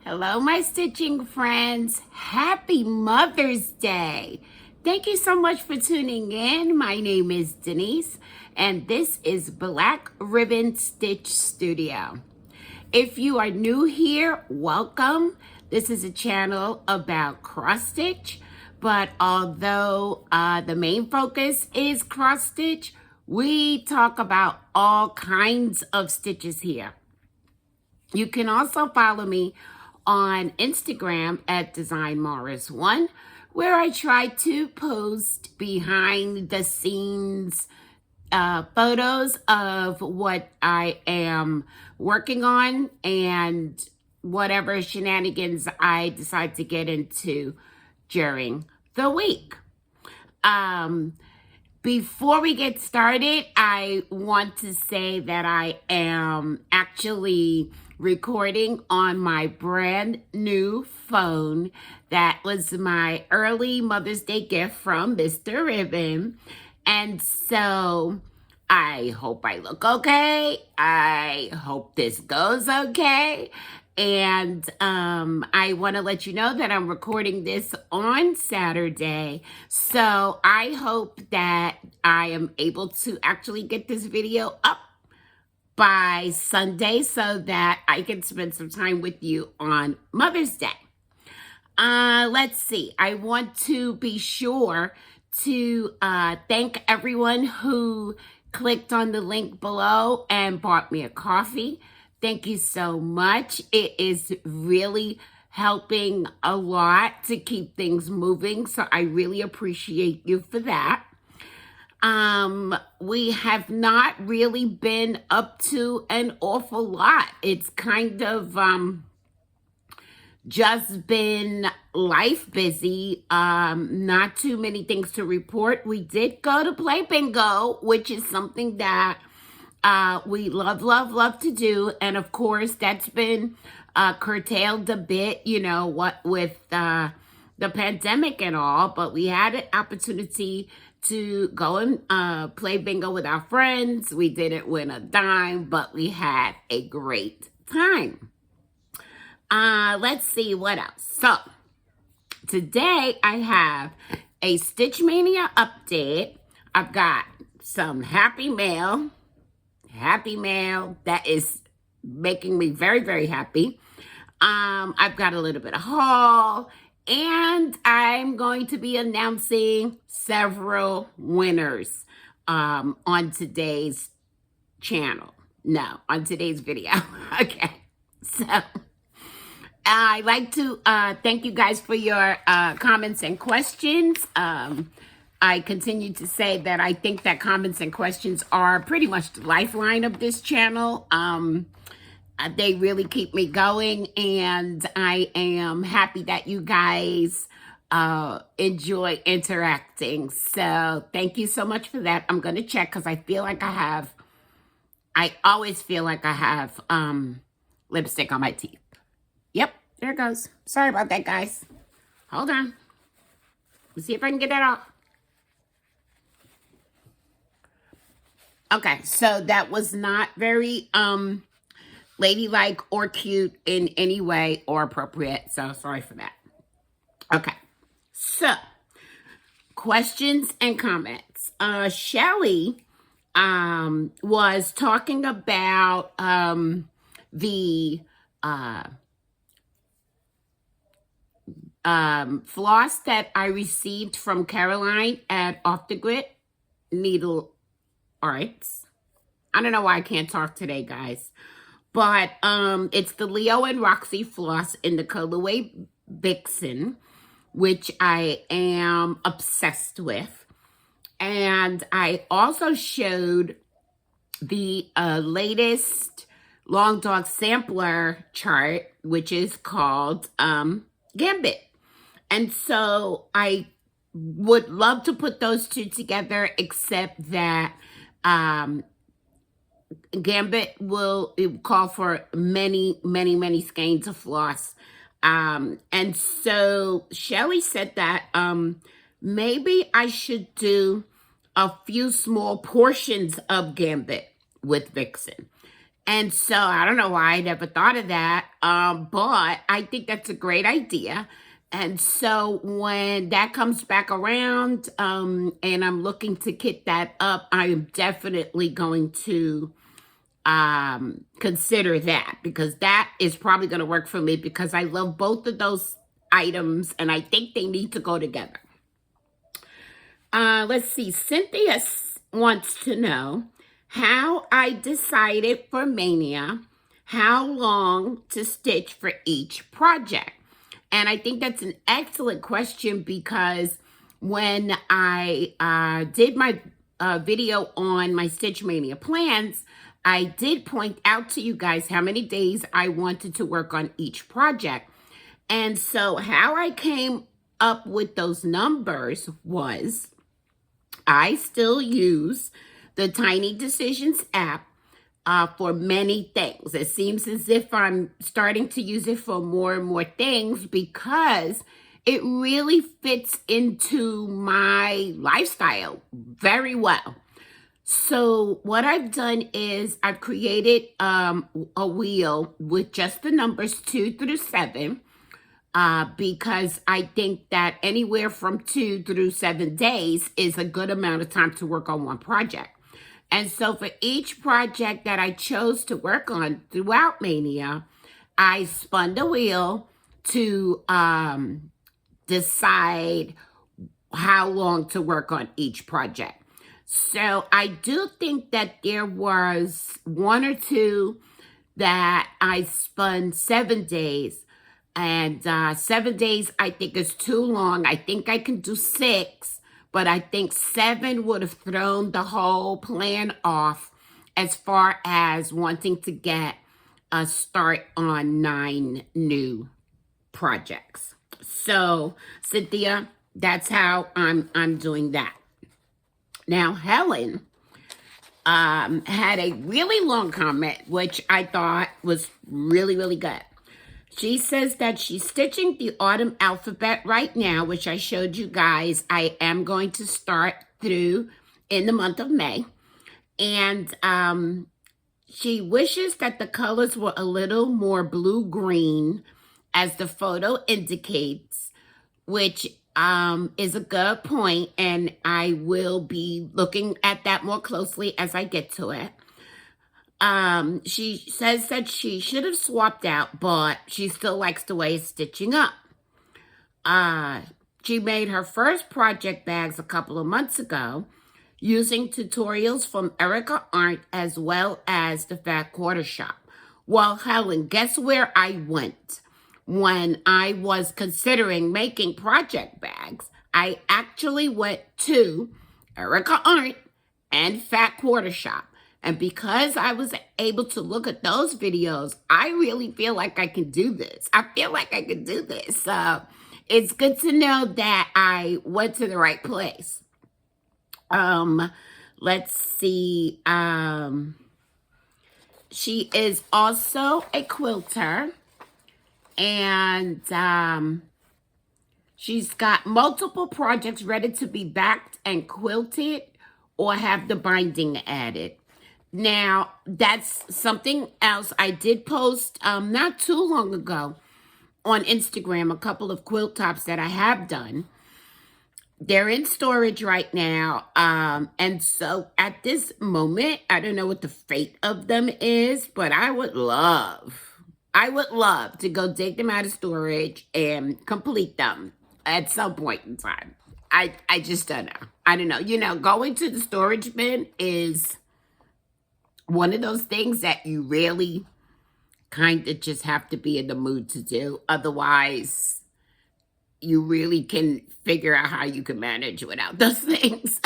Hello, my stitching friends. Happy Mother's Day. Thank you so much for tuning in. My name is Denise, and this is Black Ribbon Stitch Studio. If you are new here, welcome. This is a channel about cross stitch, but although the main focus is cross stitch, we talk about all kinds of stitches here. You can also follow me on Instagram at DesignMars1, where I try to post behind the scenes photos of what I am working on and whatever shenanigans I decide to get into during the week. Before we get started, I want to say that I am actually recording on my brand new phone. That was my early Mother's Day gift from Mr. Ribbon. And so I hope I look okay. I hope this goes okay. And I want to let you know that I'm recording this on Saturday. So I hope that I am able to actually get this video up by Sunday so that I can spend some time with you on Mother's Day. Let's see. I want to be sure to thank everyone who clicked on the link below and bought me a coffee. Thank you so much. It is really helping a lot to keep things moving, so I really appreciate you for that. We have not really been up to an awful lot. It's kind of just been life busy. Not too many things to report. We did go to play bingo, which is something that we love to do. And of course, that's been curtailed a bit, you know, what with the pandemic and all. But we had an opportunity to go and play bingo with our friends. We didn't win a dime, but we had a great time. Let's see what else. So today I have a Stitch-Maynia update. I've got some happy mail that is making me very happy. I've got a little bit of haul, and I'm going to be announcing several winners on today's channel. No, on today's video. Okay, so I'd like to thank you guys for your comments and questions. I continue to say that I think that comments and questions are pretty much the lifeline of this channel. They really keep me going, and I am happy that you guys enjoy interacting. So thank you so much for that. I'm going to check because I feel like I always feel like I have lipstick on my teeth. Yep, there it goes. Sorry about that, guys. Hold on. Let's see if I can get that off. Okay, so that was not very ladylike or cute in any way or appropriate. So sorry for that. Okay, so questions and comments. Shelly was talking about the floss that I received from Caroline at Off the Grid Needle Arts. I don't know why I can't talk today, guys. But it's the Leo and Roxy floss in the colorway Vixen, which I am obsessed with. And I also showed the latest Long Dog Sampler chart, which is called Gambit. And so I would love to put those two together, except that Gambit will call for many skeins of floss. And so Shelly said that maybe I should do a few small portions of Gambit with Vixen. And so I don't know why I never thought of that, but I think that's a great idea. And so when that comes back around, and I'm looking to kit that up, I am definitely going to consider that, because that is probably going to work for me, because I love both of those items and I think they need to go together. Let's see. Cynthia wants to know how I decided for Mania how long to stitch for each project. And I think that's an excellent question, because when I did my video on my Stitch-Maynia plans, I did point out to you guys how many days I wanted to work on each project. And so how I came up with those numbers was, I still use the Tiny Decisions app for many things. It seems as if I'm starting to use it for more and more things, because it really fits into my lifestyle very well. So what I've done is I've created a wheel with just the numbers 2 through 7, because I think that anywhere from 2 through 7 days is a good amount of time to work on one project. And so for each project that I chose to work on throughout Mania, I spun the wheel to decide how long to work on each project. So I do think that there was 1 or 2 that I spun 7 days. And 7 days I think is too long. I think I can do 6, but I think 7 would have thrown the whole plan off as far as wanting to get a start on 9 new projects. So Cynthia, that's how I'm doing that. Now Helen had a really long comment, which I thought was really, really good. She says that she's stitching the autumn alphabet right now, which I showed you guys. I am going to start through in the month of May. And she wishes that the colors were a little more blue-green, as the photo indicates, which is a good point. And I will be looking at that more closely as I get to it. She says that she should have swapped out, but she still likes the way it's stitching up. She made her first project bags a couple of months ago using tutorials from Erica Arndt as well as the Fat Quarter Shop. Well, Helen, guess where I went when I was considering making project bags? I actually went to Erica Arndt and Fat Quarter Shop. And because I was able to look at those videos, I really feel like I can do this. I feel like I can do this. So it's good to know that I went to the right place. Let's see. She is also a quilter. And she's got multiple projects ready to be backed and quilted or have the binding added. Now, that's something else I did post not too long ago on Instagram, a couple of quilt tops that I have done. They're in storage right now. And so at this moment, I don't know what the fate of them is, but I would love to go take them out of storage and complete them at some point in time. I just don't know. I don't know. You know, going to the storage bin is one of those things that you really kind of just have to be in the mood to do. Otherwise, you really can figure out how you can manage without those things.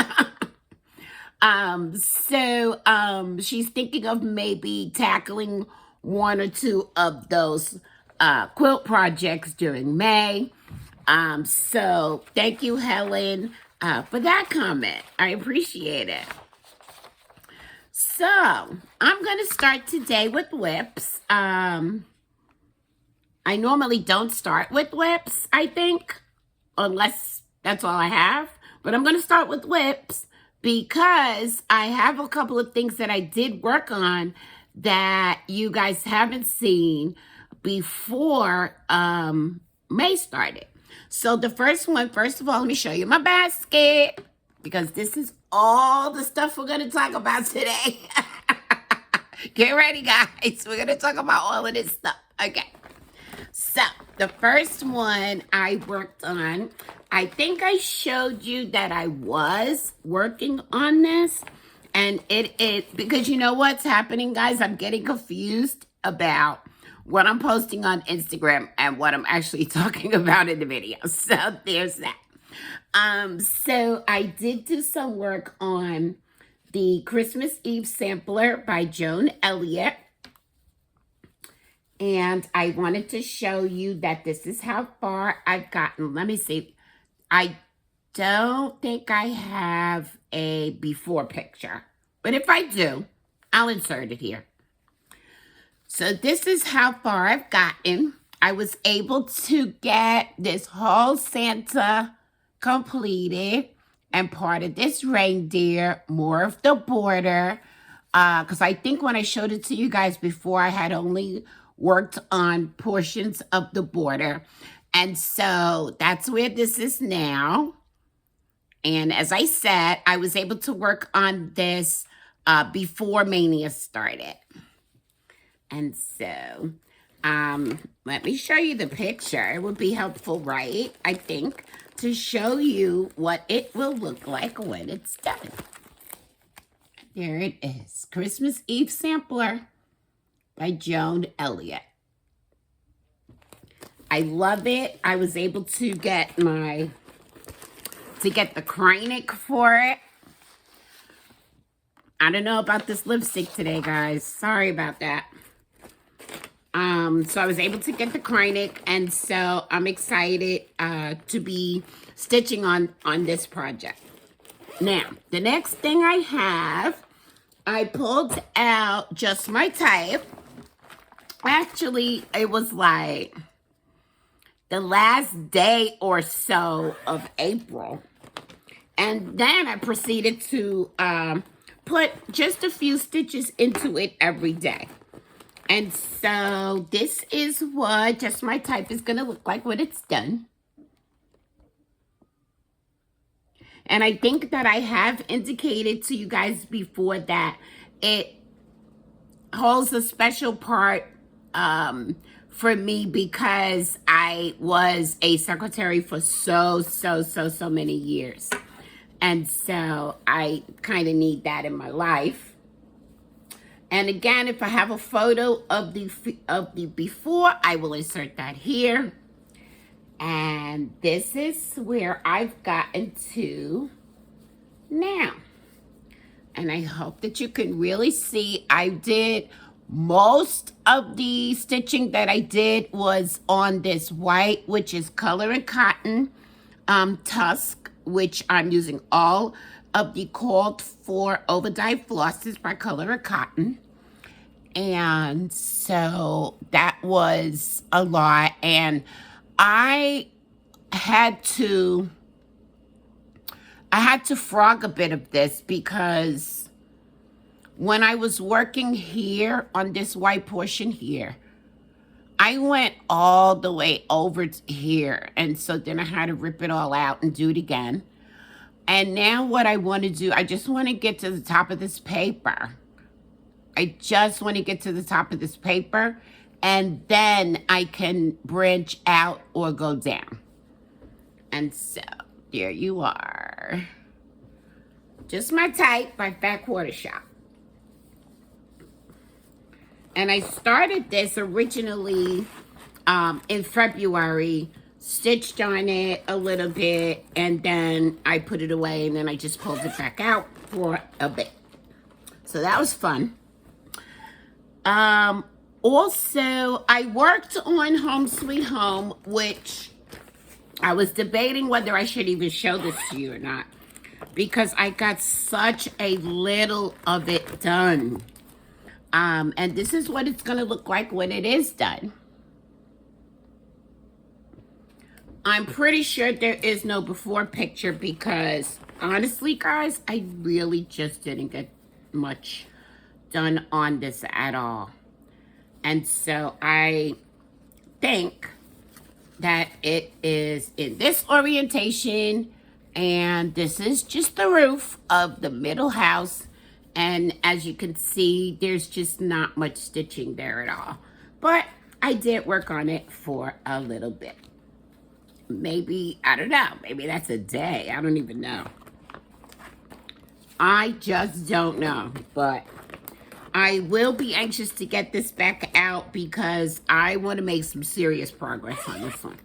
She's thinking of maybe tackling 1 or 2 of those quilt projects during May. So thank you, Helen, for that comment. I appreciate it. So I'm going to start today with whips. I normally don't start with whips, I think, unless that's all I have. But I'm going to start with whips because I have a couple of things that I did work on that you guys haven't seen before May started. So the first one, first of all, let me show you my basket, because this is all the stuff we're going to talk about today. Get ready, guys. We're going to talk about all of this stuff. Okay. So the first one I worked on, I think I showed you that I was working on this. And it is, because you know what's happening, guys? I'm getting confused about what I'm posting on Instagram and what I'm actually talking about in the video. So there's that. So I did do some work on the Christmas Eve sampler by Joan Elliott. And I wanted to show you that this is how far I've gotten. Let me see. I don't think I have a before picture, but if I do, I'll insert it here. So this is how far I've gotten. I was able to get this whole Santa completed, and part of this reindeer, more of the border, because I think when I showed it to you guys before, I had only worked on portions of the border. And so that's where this is now. And as I said, I was able to work on this before Mania started. And so let me show you the picture. It would be helpful, right? I think, to show you what it will look like when it's done. There it is. Christmas Eve Sampler by Joan Elliott. I love it. I was able to get the Kreinik for it. I don't know about this lipstick today, guys. Sorry about that. So I was able to get the Kreinik, and so I'm excited to be stitching on this project. Now, the next thing I have, I pulled out Just My Type. Actually, it was like the last day or so of April. And then I proceeded to put just a few stitches into it every day. And so this is what Just My Type is going to look like when it's done. And I think that I have indicated to you guys before that it holds a special part for me, because I was a secretary for so many years. And so I kind of need that in my life. And again, if I have a photo of the before, I will insert that here. And this is where I've gotten to now. And I hope that you can really see. I did most of the stitching that I did was on this white, which is Color and Cotton tusk, which I'm using all of the called for overdyed flosses by Color and Cotton. And so that was a lot. And I had to frog a bit of this, because when I was working here on this white portion here, I went all the way over to here. And so then I had to rip it all out and do it again. And now what I want to do, I just want to get to the top of this paper. I just want to get to the top of this paper, and then I can branch out or go down. And so there you are. Just My Type by Fat Quarter Shop. And I started this originally in February, stitched on it a little bit, and then I put it away, and then I just pulled it back out for a bit. So that was fun. Also, I worked on Home Sweet Home, which I was debating whether I should even show this to you or not, because I got such a little of it done. And this is what it's going to look like when it is done. I'm pretty sure there is no before picture, because honestly, guys, I really just didn't get much done on this at all. And so I think that it is in this orientation, and this is just the roof of the middle house. And as you can see, there's just not much stitching there at all. But I did work on it for a little bit. Maybe, I don't know, maybe that's a day. I don't even know. I just don't know. But I will be anxious to get this back out because I want to make some serious progress on this one.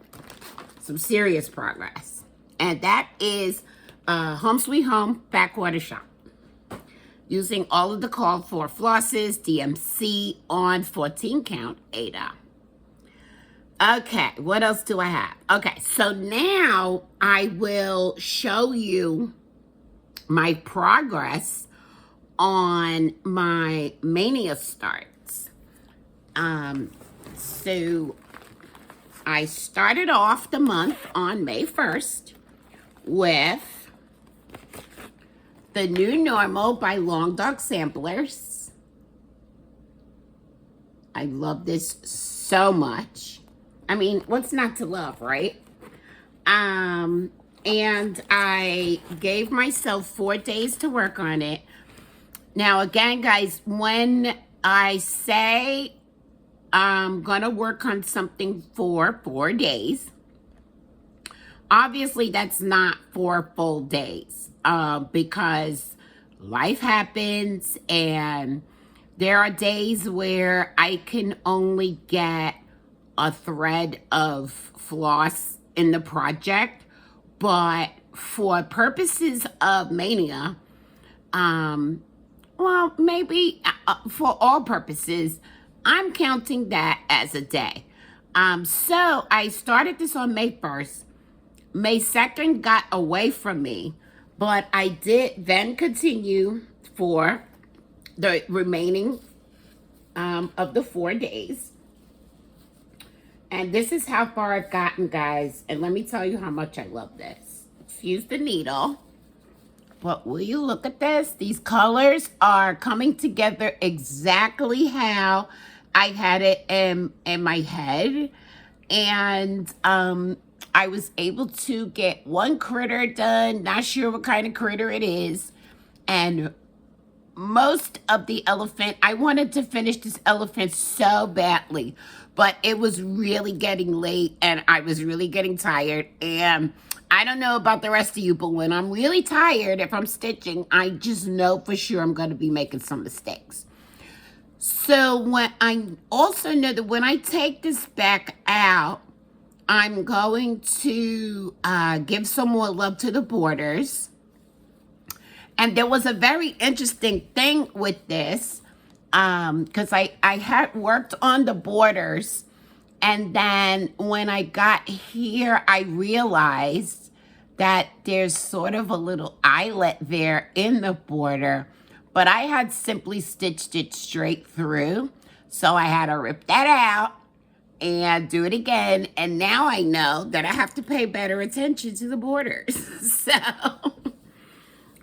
Some serious progress. And that is Home Sweet Home Backwater Shop. Using all of the called for flosses, DMC on 14 count Ada. Okay, what else do I have? Okay, so now I will show you my progress on my Mania starts. So I started off the month on May 1st with The New Normal by Long Dog Samplers. I love this so much. I mean, what's not to love, right? And I gave myself 4 days to work on it. Now, again, guys, when I say I'm gonna work on something for 4 days, obviously that's not 4 full days, because life happens and there are days where I can only get a thread of floss in the project, but for purposes of Mania, well, maybe for all purposes, I'm counting that as a day. So I started this on May 1st. May 2nd got away from me, but I did then continue for the remaining of the 4 days. And this is how far I've gotten, guys. And let me tell you how much I love this. Excuse the needle. But will you look at this? These colors are coming together exactly how I had it in my head. And I was able to get one critter done. Not sure what kind of critter it is. And most of the elephant, I wanted to finish this elephant so badly, but it was really getting late and I was really getting tired. And I don't know about the rest of you, but when I'm really tired, if I'm stitching, I just know for sure I'm going to be making some mistakes. So when I also know that when I take this back out, I'm going to give some more love to the borders. And there was a very interesting thing with this, because I had worked on the borders, and then when I got here, I realized that there's sort of a little eyelet there in the border, but I had simply stitched it straight through, so I had to rip that out and do it again, and now I know that I have to pay better attention to the borders, so...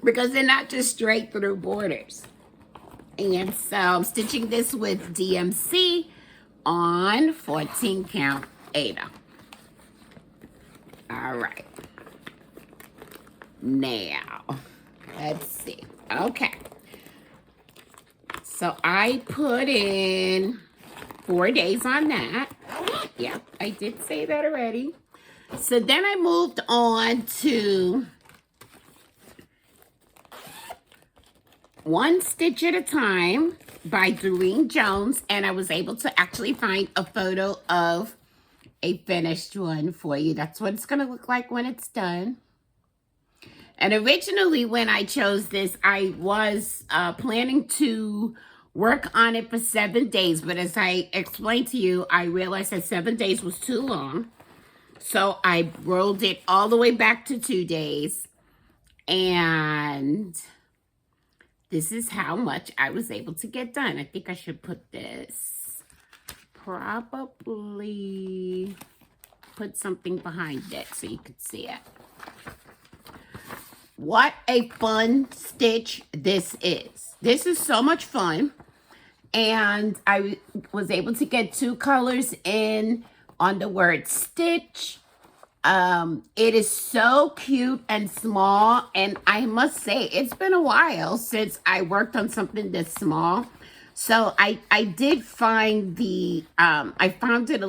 because they're not just straight through borders. And so I'm stitching this with DMC on 14 count Ada. All right. Now, let's see. Okay. So I put in 4 days on that. Yeah, I did say that already. So then I moved on to One Stitch at a Time by Doreen Jones, and I was able to actually find a photo of a finished one for you. That's what it's going to look like when it's done. And originally when I chose this, I was planning to work on it for 7 days, but as I explained to you, I realized that 7 days was too long. So I rolled it all the way back to 2 days, and this is how much I was able to get done. I think I should put this, probably put something behind it so you could see it. What a fun stitch this is. This is so much fun. And I was able to get 2 colors in on the word Stitch. It is so cute and small, and I must say it's been a while since I worked on something this small. So I did find I found it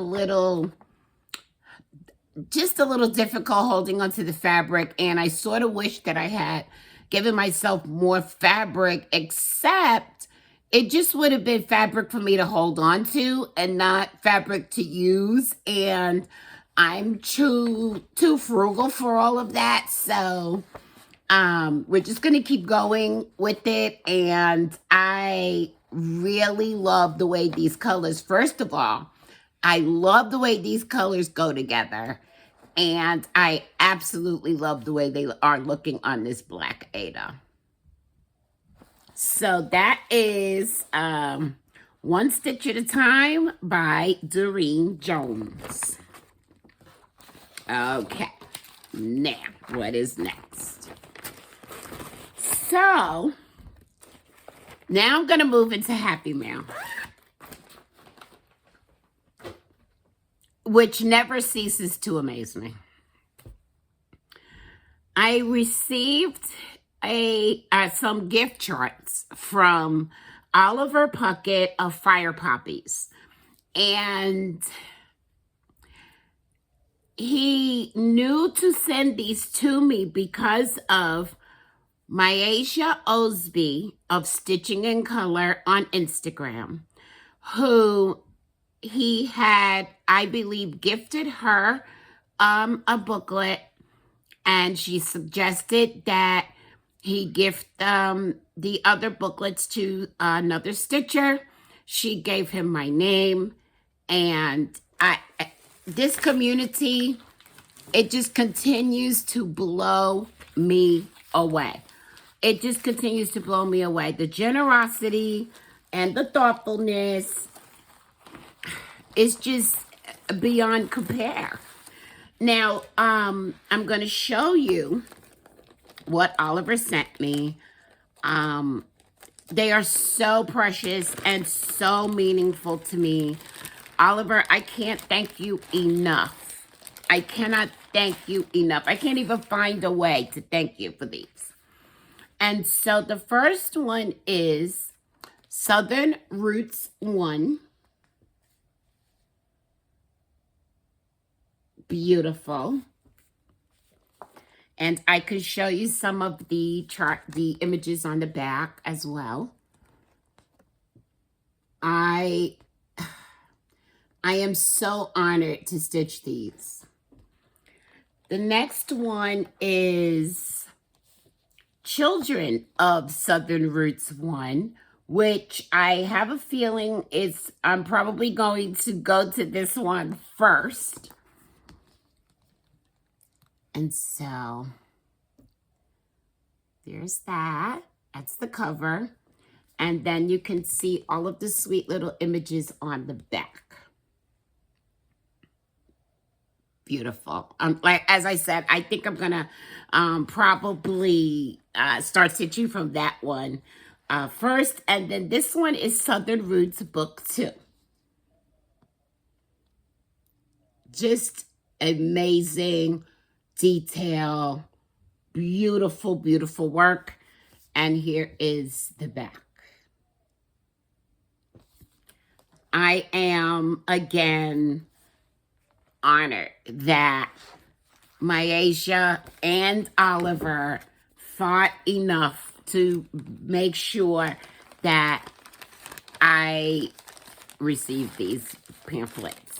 just a little difficult holding onto the fabric, and I sort of wish that I had given myself more fabric, except it just would have been fabric for me to hold on to and not fabric to use, and I'm too frugal for all of that. So we're just gonna keep going with it, and I really love the way these colors, first of all, I love the way these colors go together, and I absolutely love the way they are looking on this black Ada. So that is One Stitch at a Time by Doreen Jones. Okay, now what is next? So now I'm going to move into Happy Mail, which never ceases to amaze me. I received some gift charts from Oliver Puckett of Fire Poppies, and he knew to send these to me because of Myasia Osby of Stitching in Color on Instagram, who he had, I believe, gifted her a booklet, and she suggested that he gift the other booklets to another stitcher. She gave him my name, and this community, it just continues to blow me away. It just continues to blow me away. The generosity and the thoughtfulness is just beyond compare. Now, I'm going to show you what Oliver sent me. They are so precious and so meaningful to me. Oliver, I can't thank you enough. I cannot thank you enough. I can't even find a way to thank you for these. And so the first one is Southern Roots 1. Beautiful. And I could show you some of the images on the back as well. I am so honored to stitch these. The next one is Children of Southern Roots 1, which I have a feeling I'm probably going to go to this one first. And so there's that. That's the cover. And then you can see all of the sweet little images on the back. Beautiful. Like, as I said, I think I'm going to probably start stitching from that one first. And then this one is Southern Roots Book 2. Just amazing detail, beautiful, beautiful work. And here is the back. I am, again, honored that Myasia and Oliver thought enough to make sure that I received these pamphlets.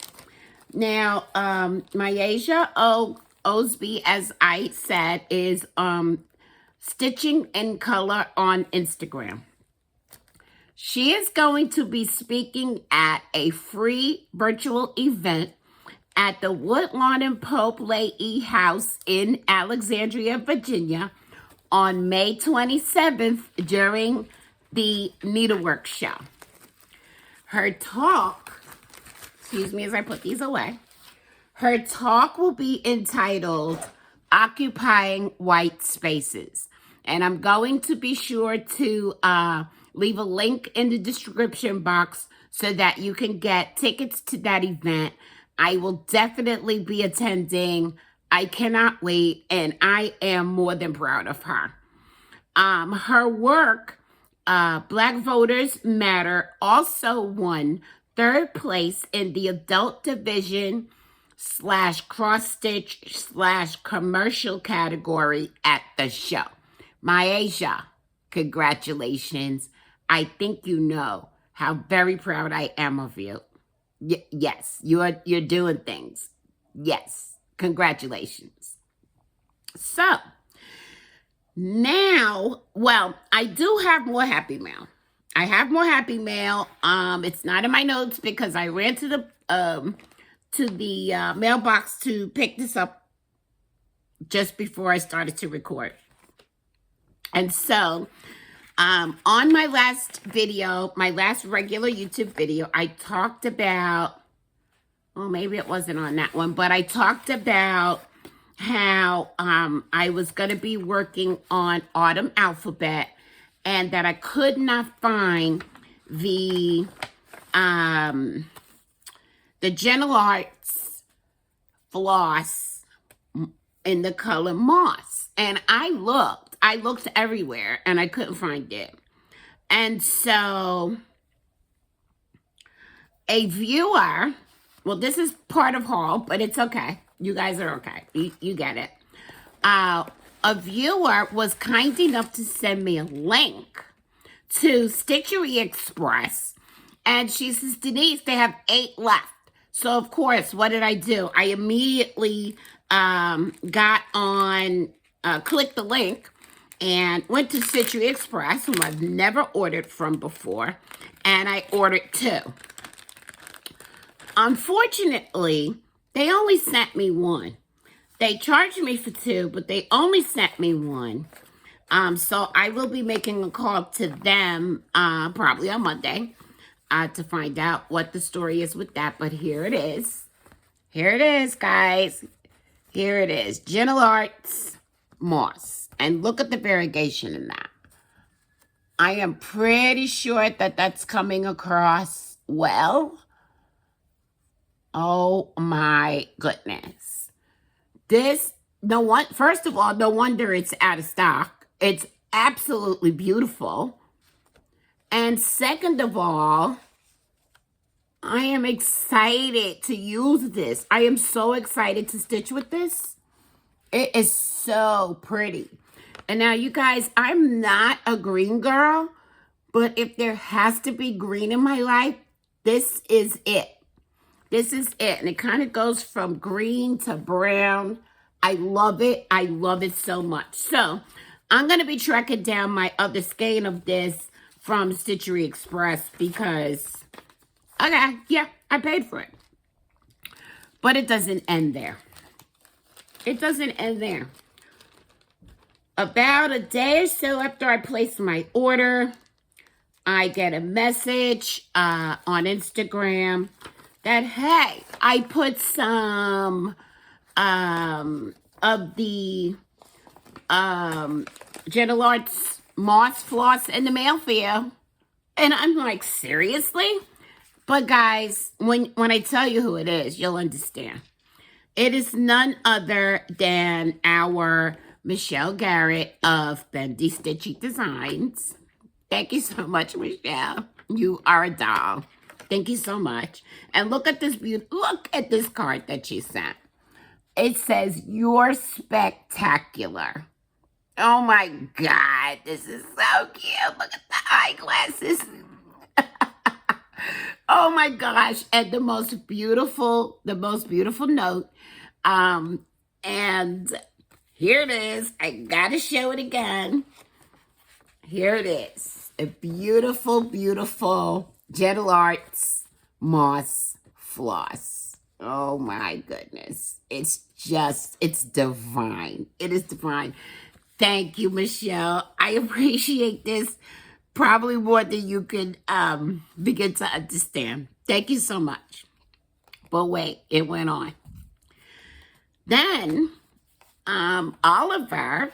Now, Myasia Osby, as I said, is Stitching in Color on Instagram. She is going to be speaking at a free virtual event at the Woodlawn and Pope Leahy House in Alexandria, Virginia on May 27th during the Needlework Show. Her talk, excuse me as I put these away, her talk will be entitled Occupying White Spaces. And I'm going to be sure to leave a link in the description box so that you can get tickets to that event. I will definitely be attending. I cannot wait, and I am more than proud of her. Her work, Black Voters Matter, also won 3rd place in the adult division / cross-stitch / commercial category at the show. Myasia, congratulations. I think you know how very proud I am of you. Yes, you're doing things. Yes, congratulations. So, now, well, I do have more Happy Mail. I have more Happy Mail. It's not in my notes because I ran to the mailbox to pick this up just before I started to record. And so, on my last video, my last regular YouTube video, I talked about, well, maybe it wasn't on that one, but I talked about how I was going to be working on Autumn Alphabet and that I could not find the Gentle Arts floss in the color moss. And I looked everywhere and I couldn't find it. And so a viewer, well, this is part of haul, but it's okay. You guys are okay. You get it. A viewer was kind enough to send me a link to Stitchery Express. And she says, Denise, they have 8 left. So, of course, what did I do? I immediately got on, clicked the link and went to Stitchery Express, whom I've never ordered from before, and I ordered 2. Unfortunately, they only sent me 1. They charged me for 2, but they only sent me 1. So I will be making a call to them probably on Monday to find out what the story is with that. But here it is. Here it is, guys. Here it is. Gentle Arts Moss. And look at the variegation in that. I am pretty sure that that's coming across well. Oh my goodness. First of all, no wonder it's out of stock. It's absolutely beautiful. And second of all, I am excited to use this. I am so excited to stitch with this. It is so pretty. And now, you guys, I'm not a green girl, but if there has to be green in my life, this is it. This is it. And it kind of goes from green to brown. I love it. I love it so much. So I'm going to be tracking down my other skein of this from Stitchery Express because, okay, yeah, I paid for it. But it doesn't end there. It doesn't end there. About a day or so after I place my order, I get a message on Instagram that, hey, I put some of the Gentle Arts Moss Floss in the mail for you. And I'm like, seriously? But guys, when I tell you who it is, you'll understand. It is none other than our Michelle Garrett of Bendy Stitchy Designs. Thank you so much, Michelle. You are a doll. Thank you so much. And look at this look at this card that she sent. It says, "You're spectacular." Oh my God, this is so cute. Look at the eyeglasses. Oh my gosh, and the most beautiful note. And here it is. I gotta show it again. Here it is. A beautiful, beautiful Gentle Arts Moss Floss. Oh my goodness. It's divine. It is divine. Thank you, Michelle. I appreciate this probably more than you could begin to understand. Thank you so much. But wait, it went on. Then Oliver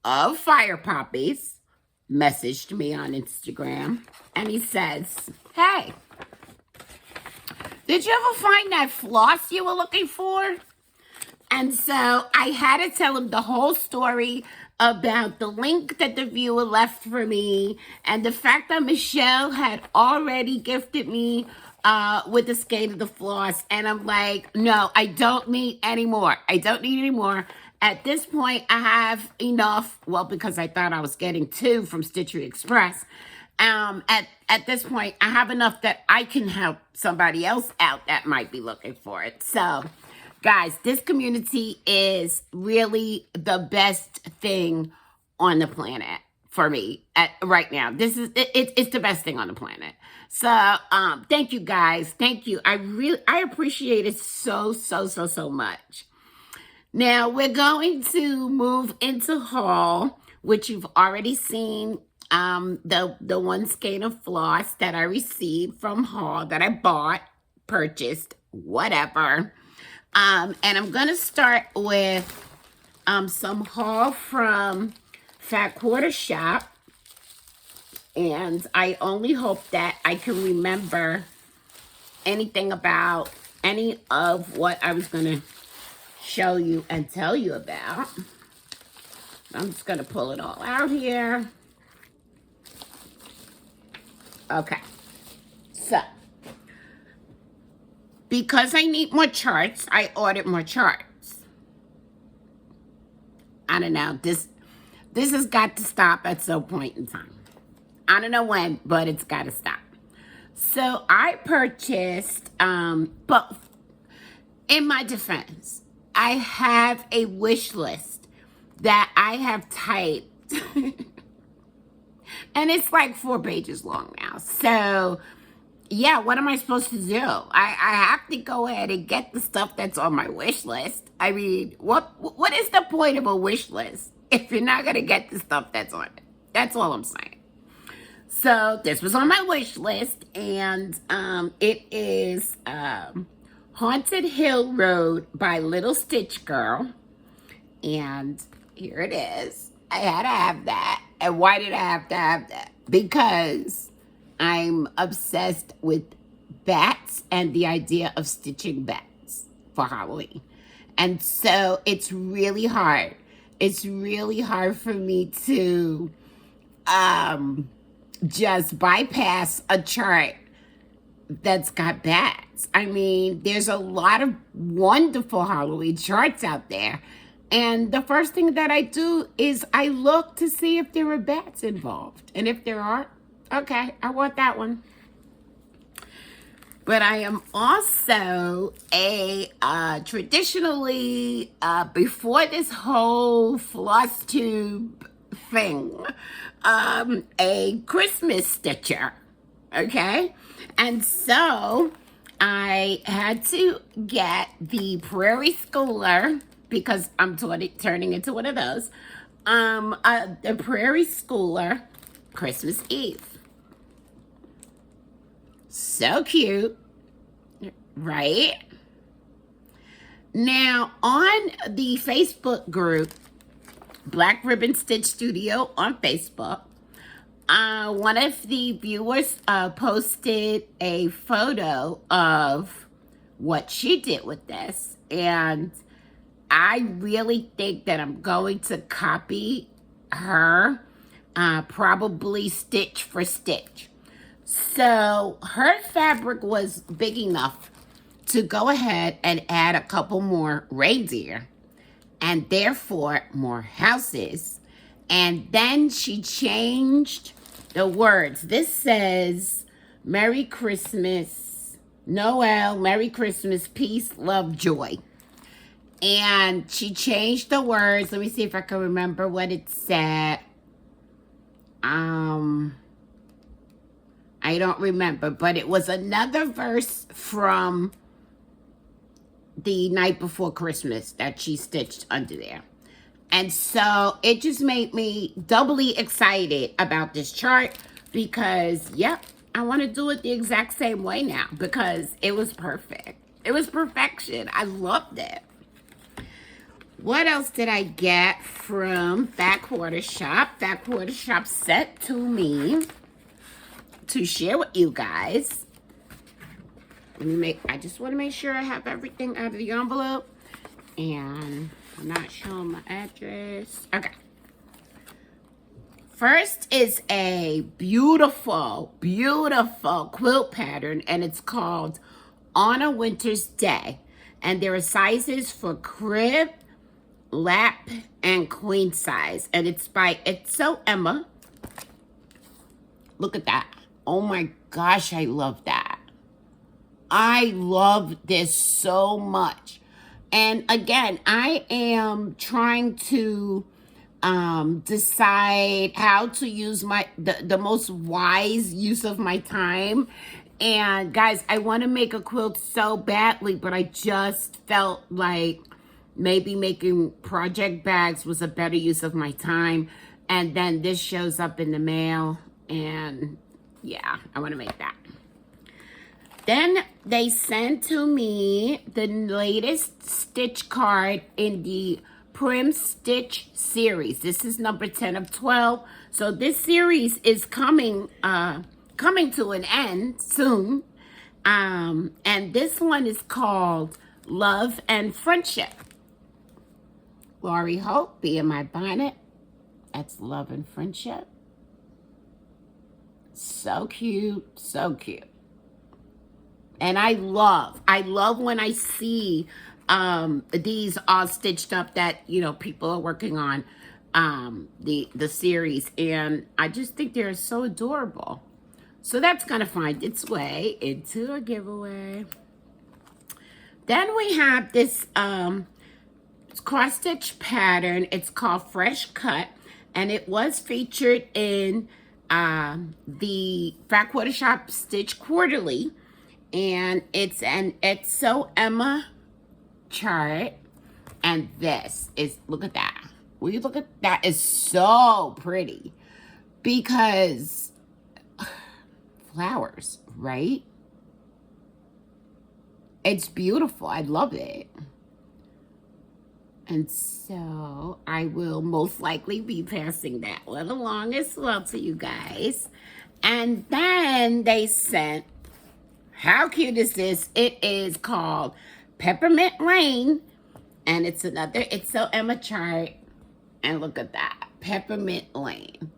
of Fire Poppies messaged me on Instagram, and he says, hey, did you ever find that floss you were looking for? And so I had to tell him the whole story about the link that the viewer left for me and the fact that Michelle had already gifted me with the skate of the floss. And I'm like, no, I don't need any more. I don't need any more. At this point, I have enough. Well, because I thought I was getting 2 from Stitchery Express. At this point, I have enough that I can help somebody else out that might be looking for it. So, guys, this community is really the best thing on the planet for me right now. It's the best thing on the planet. So, thank you guys. Thank you. I appreciate it so much. Now, we're going to move into haul, which you've already seen. The one skein of floss that I received from haul that I bought, purchased, whatever. And I'm going to start with some haul from Fat Quarter Shop. And I only hope that I can remember anything about any of what I was going to show you and tell you about. I'm just going to pull it all out here. Okay. So, because I need more charts, I ordered more charts. I don't know. This has got to stop at some point in time. I don't know when, but it's got to stop. So I purchased, but in my defense, I have a wish list that I have typed. And it's like 4 pages long now. So, yeah, what am I supposed to do? I have to go ahead and get the stuff that's on my wish list. I mean, what is the point of a wish list if you're not going to get the stuff that's on it? That's all I'm saying. So, this was on my wish list, and it is Haunted Hill Road by Little Stitch Girl. And here it is. I had to have that. And why did I have to have that? Because I'm obsessed with bats and the idea of stitching bats for Halloween. And so it's really hard. It's really hard for me to just bypass a chart that's got bats. I mean, there's a lot of wonderful Halloween charts out there. And the first thing that I do is I look to see if there are bats involved. And if there are, okay, I want that one. But I am also a traditionally, before this whole Flosstube thing, a Christmas stitcher, okay? And so I had to get the Prairie Schooler, because I'm turning into one of those, the Prairie Schooler Christmas Eve. So cute, right? Now, on the Facebook group, Black Ribbon Stitch Studio on Facebook, one of the viewers posted a photo of what she did with this, and I really think that I'm going to copy her, probably stitch for stitch. So her fabric was big enough to go ahead and add a couple more reindeer and therefore more houses. And then she changed the words. This says, Merry Christmas, Noel, Merry Christmas, peace, love, joy. And she changed the words. Let me see if I can remember what it said. I don't remember, but it was another verse from the night before Christmas that she stitched under there. And so it just made me doubly excited about this chart because, yep, I want to do it the exact same way now because it was perfect. It was perfection. I loved it. What else did I get from Backwater Shop? Backwater Shop sent to me to share with you guys. I just want to make sure I have everything out of the envelope. And I'm not showing my address. Okay. First is a beautiful, beautiful quilt pattern, and it's called On a Winter's Day. And there are sizes for crib, lap, and queen size. And it's by Stitch-Maynia. Look at that. Oh my gosh, I love that. I love this so much. And again, I am trying to decide how to use the most wise use of my time. And guys, I want to make a quilt so badly, but I just felt like maybe making project bags was a better use of my time. And then this shows up in the mail, and yeah, I want to make that. Then they sent to me the latest Stitch card in the Prim Stitch series. This is number 10 of 12. So this series is coming to an end soon. And this one is called Love and Friendship. Lori Hope, Be in My Bonnet. That's Love and Friendship. So cute, so cute. And I love when I see these all stitched up that, you know, people are working on the series. And I just think they're so adorable. So that's going to find its way into a giveaway. Then we have this cross stitch pattern. It's called Fresh Cut. And it was featured in the Backwater Shop Stitch Quarterly. And it's an Stitch-Maynia chart. And this is, look at that. Will you look at that? Is so pretty. Because flowers, right? It's beautiful. I love it. And so I will most likely be passing that one along as well to you guys. And then they sent, how cute is this? It is called Peppermint Lane. And it's another Stitch-Maynia chart. And look at that. Peppermint Lane.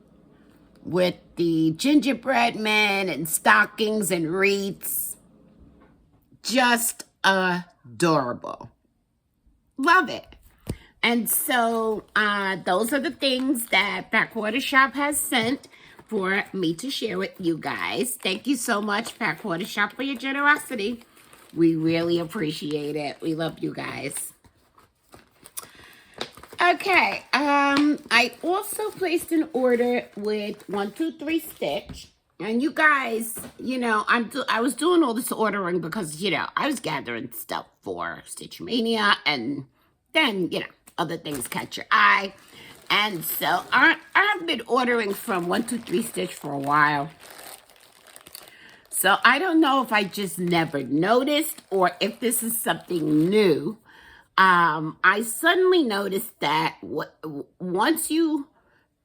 With the gingerbread men and stockings and wreaths. Just adorable. Love it. And so those are the things that Backwater Shop has sent for me to share with you guys. Thank you so much, Backwater Shop, for your generosity. We really appreciate it. We love you guys. Okay, I also placed an order with 123 Stitch. And you guys, you know, I was doing all this ordering because, you know, I was gathering stuff for Stitch-Maynia, and then, you know, other things catch your eye. And so I've been ordering from 123 Stitch for a while. So I don't know if I just never noticed or if this is something new. I suddenly noticed that once you,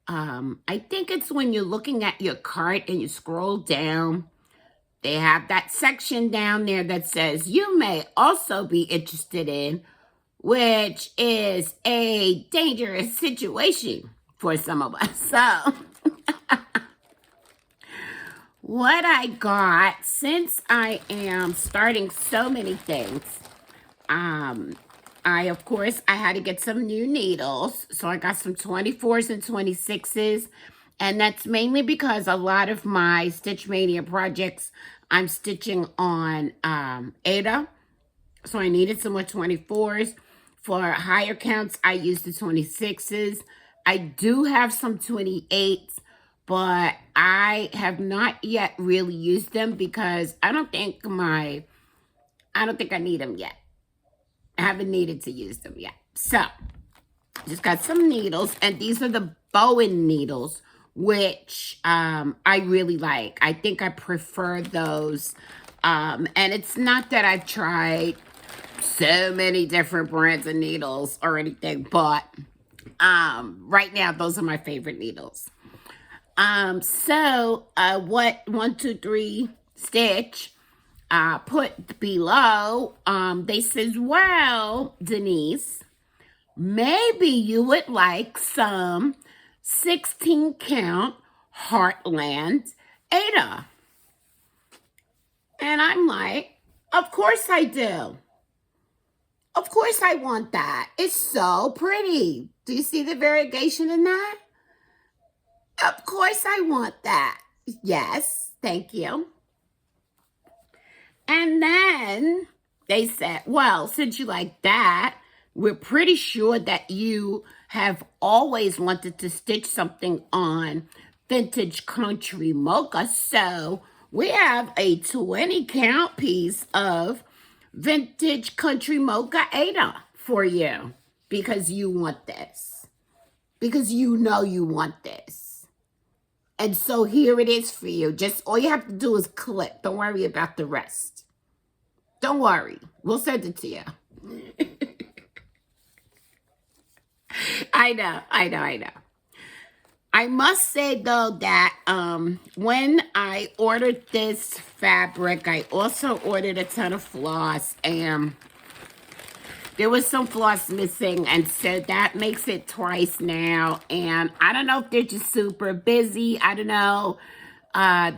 I think it's when you're looking at your cart and you scroll down, they have that section down there that says you may also be interested in, which is a dangerous situation for some of us. So what I got, since I am starting so many things, of course, I had to get some new needles. So I got some 24s and 26s. And that's mainly because a lot of my Stitch-Maynia projects, I'm stitching on Ada. So I needed some more 24s. For higher counts, I used the 26s. I do have some 28s, but I have not yet really used them because I don't think I need them yet. I haven't needed to use them yet. So, just got some needles, and these are the Bowen needles, which I really like. I think I prefer those. And it's not that I've tried so many different brands of needles or anything, but right now those are my favorite needles. What 123 Stitch put below, they says, well, Denise, maybe you would like some 16 count Heartland Ada. And I'm like, of course I do. Of course I want that. It's so pretty. Do you see the variegation in that? Of course I want that. Yes, thank you. And then they said, well, since you like that, we're pretty sure that you have always wanted to stitch something on Vintage Country Mocha. So we have a 20 count piece of Vintage Country Mocha Ada for you because you want this. Because you know you want this. And so here it is for you. Just all you have to do is click. Don't worry about the rest. Don't worry. We'll send it to you. I know. I must say, though, that when I ordered this fabric, I also ordered a ton of floss, and there was some floss missing, and so that makes it twice now. And I don't know if they're just super busy. I don't know.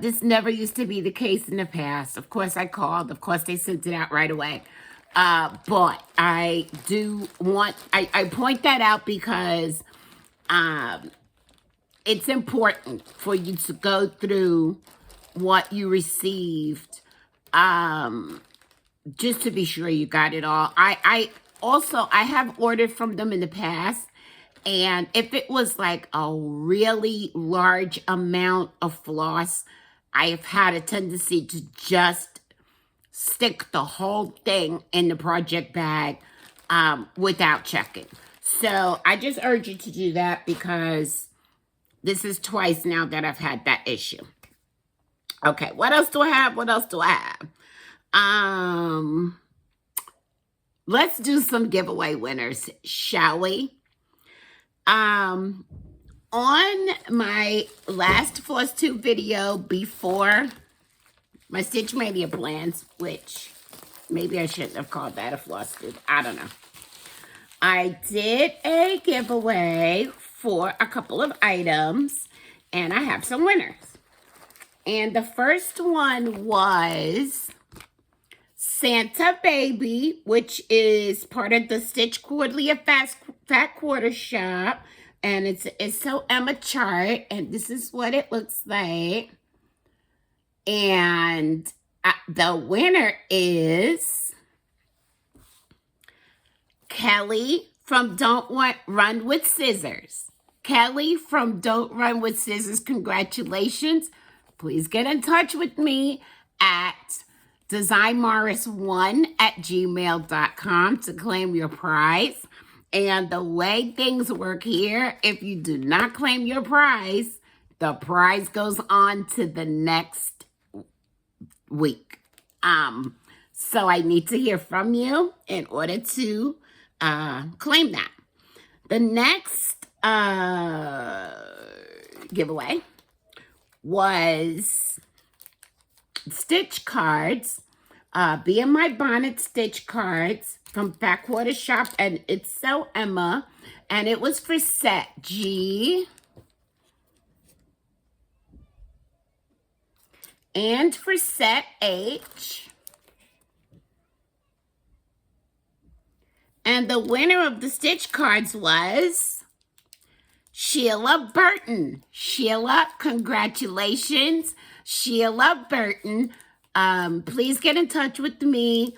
This never used to be the case in the past. Of course, I called. Of course, they sent it out right away. But I do want, I point that out because it's important for you to go through what you received just to be sure you got it all. I have ordered from them in the past, and if it was like a really large amount of floss, I have had a tendency to just stick the whole thing in the project bag without checking. So I just urge you to do that because this is twice now that I've had that issue. Okay, what else do I have? Let's do some giveaway winners, shall we? On my last Flosstube video before my Stitch-Maynia plans, which maybe I shouldn't have called that a Flosstube. I don't know. I did a giveaway for a couple of items, and I have some winners. And the first one was Santa Baby, which is part of the Stitch Quarterly at Fat Quarter Shop. And it's so Emma chart, and this is what it looks like. And the winner is Kelly from Don't Run with Scissors. Kelly from Don't Run with Scissors, congratulations. Please get in touch with me at designmorris1@gmail.com to claim your prize. And the way things work here, if you do not claim your prize, the prize goes on to the next week. So I need to hear from you in order to claim that. The next giveaway was Stitch cards, Be in My Bonnet Stitch cards from Backwater Shop, and it's so Emma, and it was for set G and for set H. And the winner of the Stitch cards was Sheila Burton. Sheila, congratulations. Sheila Burton, please get in touch with me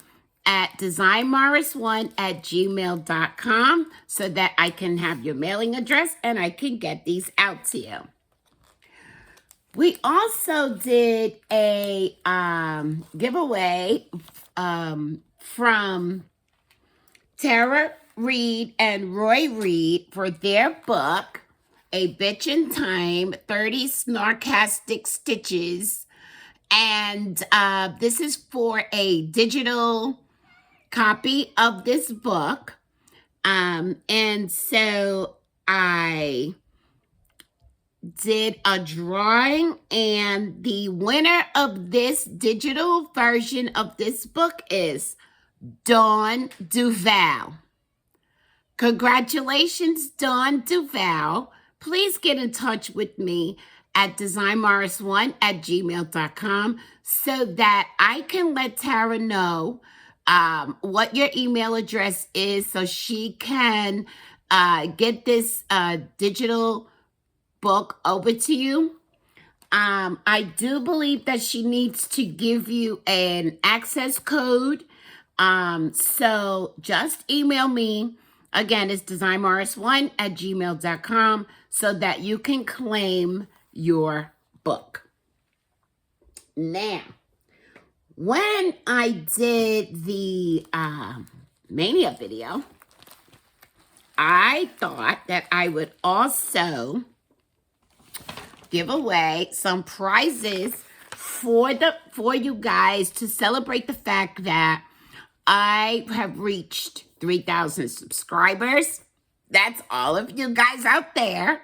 at designmorris1@gmail.com so that I can have your mailing address and I can get these out to you. We also did a giveaway from Tara Reed and Roy Reed for their book, A Bitch in Time, 30 Snarkastic Stitches. And this is for a digital copy of this book. And so I did a drawing, and the winner of this digital version of this book is Dawn Duval. Congratulations, Dawn Duval. Please get in touch with me at designmorris1@gmail.com so that I can let Tara know what your email address is so she can get this digital book over to you. I do believe that she needs to give you an access code. So just email me. Again, it's designmorris1@gmail.com so that you can claim your book. Now, when I did the Mania video, I thought that I would also give away some prizes for you guys to celebrate the fact that I have reached 3,000 subscribers. That's all of you guys out there.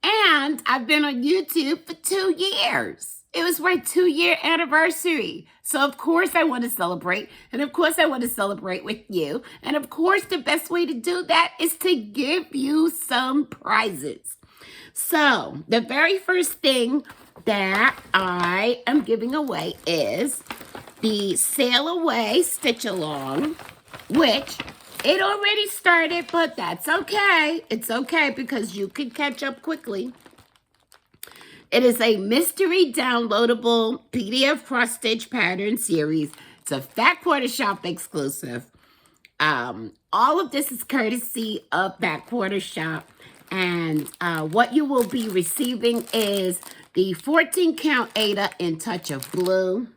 And I've been on YouTube for 2 years. It was my 2-year anniversary. So of course I want to celebrate. And of course I want to celebrate with you. And of course the best way to do that is to give you some prizes. So the very first thing that I am giving away is the Sail Away Stitch Along, which it already started, but that's okay. It's okay because you can catch up quickly. It is a mystery downloadable PDF cross-stitch pattern series. It's a Fat Quarter Shop exclusive. All of this is courtesy of Fat Quarter Shop. And what you will be receiving is the 14 count Ada in Touch of Blue,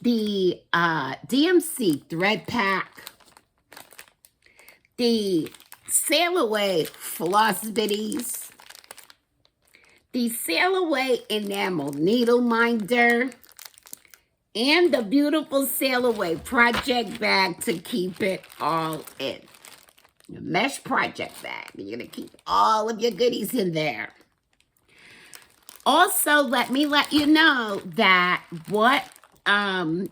the DMC thread pack, the Sail Away Floss Bitties, the Sail Away Enamel Needle Minder, and the beautiful Sail Away project bag to keep it all in. The mesh project bag. You're going to keep all of your goodies in there. Also, let me let you know that what I'm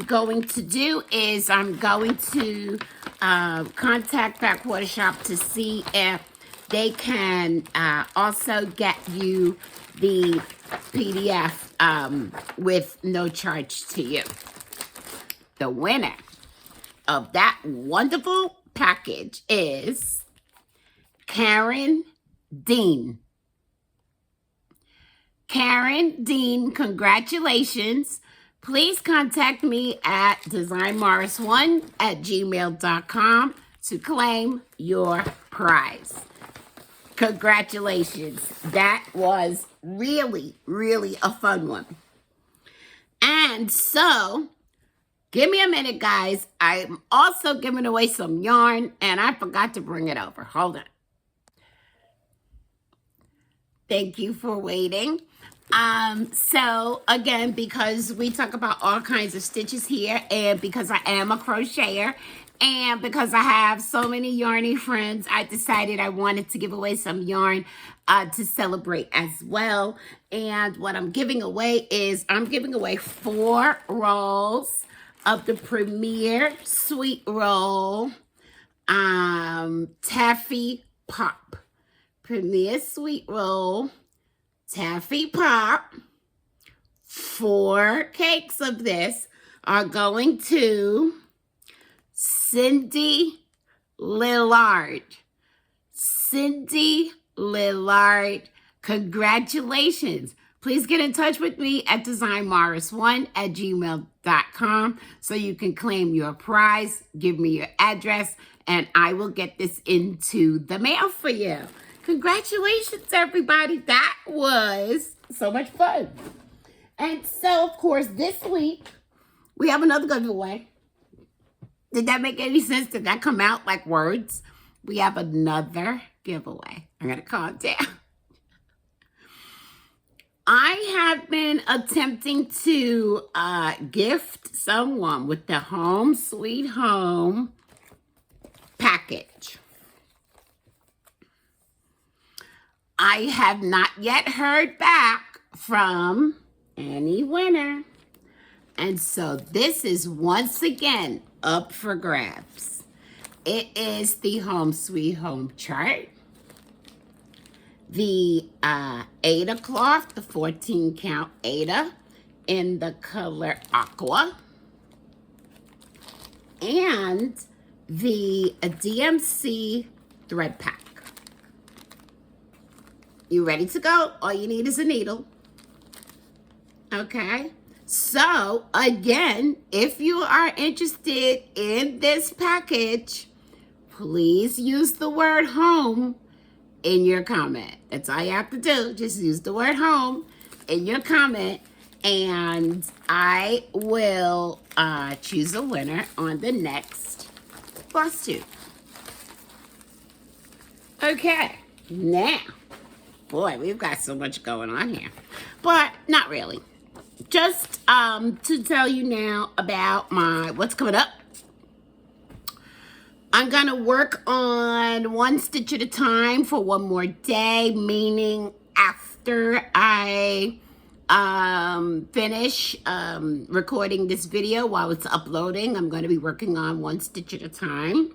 going to do is I'm going to contact Fat Quarter Shop to see if they can also get you the PDF with no charge to you. The winner of that wonderful package is Karen Dean. Karen Dean, congratulations. Please contact me at designmorris1@gmail.com to claim your prize. Congratulations. That was really, really a fun one. And so, give me a minute, guys. I'm also giving away some yarn, and I forgot to bring it over. Hold on. Thank you for waiting. So again, because we talk about all kinds of stitches here, and because I am a crocheter, and because I have so many yarny friends, I decided I wanted to give away some yarn to celebrate as well. And what I'm giving away is I'm giving away 4 rolls of the Premier Sweet Roll Taffy Pop. Premier Sweet Roll Taffy Pop. 4 cakes of this are going to Cindy Lillard. Cindy Lillard, congratulations. Please get in touch with me at designmorris1@gmail.com so you can claim your prize. Give me your address, and I will get this into the mail for you. Congratulations, everybody. That was so much fun. And so, of course, this week, we have another giveaway. Did that make any sense? Did that come out like words? We have another giveaway. I'm going to calm down. I have been attempting to gift someone with the Home Sweet Home package. I have not yet heard back from any winner. And so this is once again up for grabs. It is the Home Sweet Home chart. The Ada cloth, the 14 count Ada in the color aqua. And the DMC thread pack. You ready to go? All you need is a needle. Okay. So, again, if you are interested in this package, please use the word home in your comment. That's all you have to do. Just use the word home in your comment, and I will choose a winner on the next Flosstube. Okay, now, boy, we've got so much going on here, but not really. Just to tell you now about what's coming up. I'm going to work on one stitch at a time for one more day, meaning after I finish recording this video while it's uploading, I'm going to be working on one stitch at a time.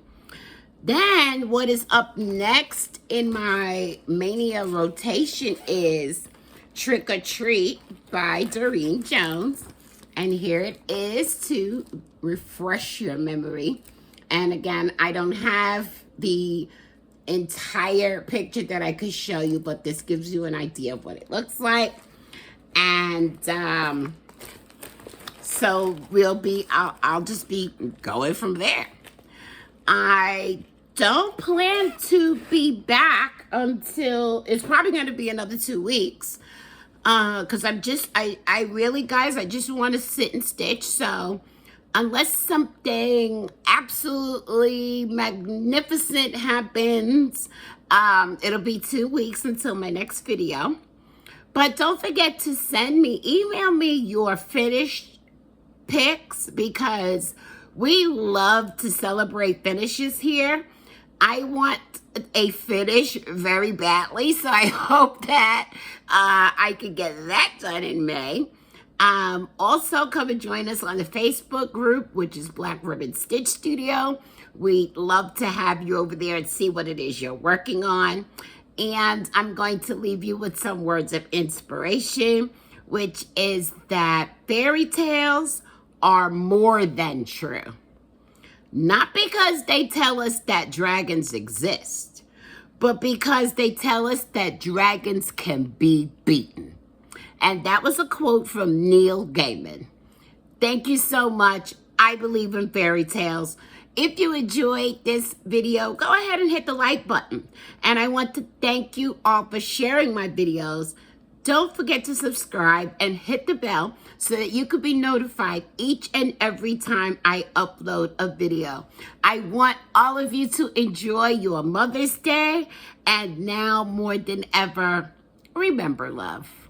Then what is up next in my Mania rotation is Trick or Treat by Doreen Jones. And here it is to refresh your memory. And again, I don't have the entire picture that I could show you, but this gives you an idea of what it looks like. And so I'll just be going from there. I don't plan to be back until, it's probably going to be another 2 weeks. Because I really, guys, I just want to sit and stitch. So unless something absolutely magnificent happens, it'll be 2 weeks until my next video. But don't forget to email me your finished pics, because we love to celebrate finishes here. I want a finish very badly, so I hope that I can get that done in May. Also, come and join us on the Facebook group, which is Black Ribbon Stitch Studio. We'd love to have you over there and see what it is you're working on. And I'm going to leave you with some words of inspiration, which is that fairy tales are more than true. Not because they tell us that dragons exist, but because they tell us that dragons can be beaten. And that was a quote from Neil Gaiman. Thank you so much. I believe in fairy tales. If you enjoyed this video, go ahead and hit the like button. And I want to thank you all for sharing my videos. Don't forget to subscribe and hit the bell so that you could be notified each and every time I upload a video. I want all of you to enjoy your Mother's Day. And now more than ever, remember love.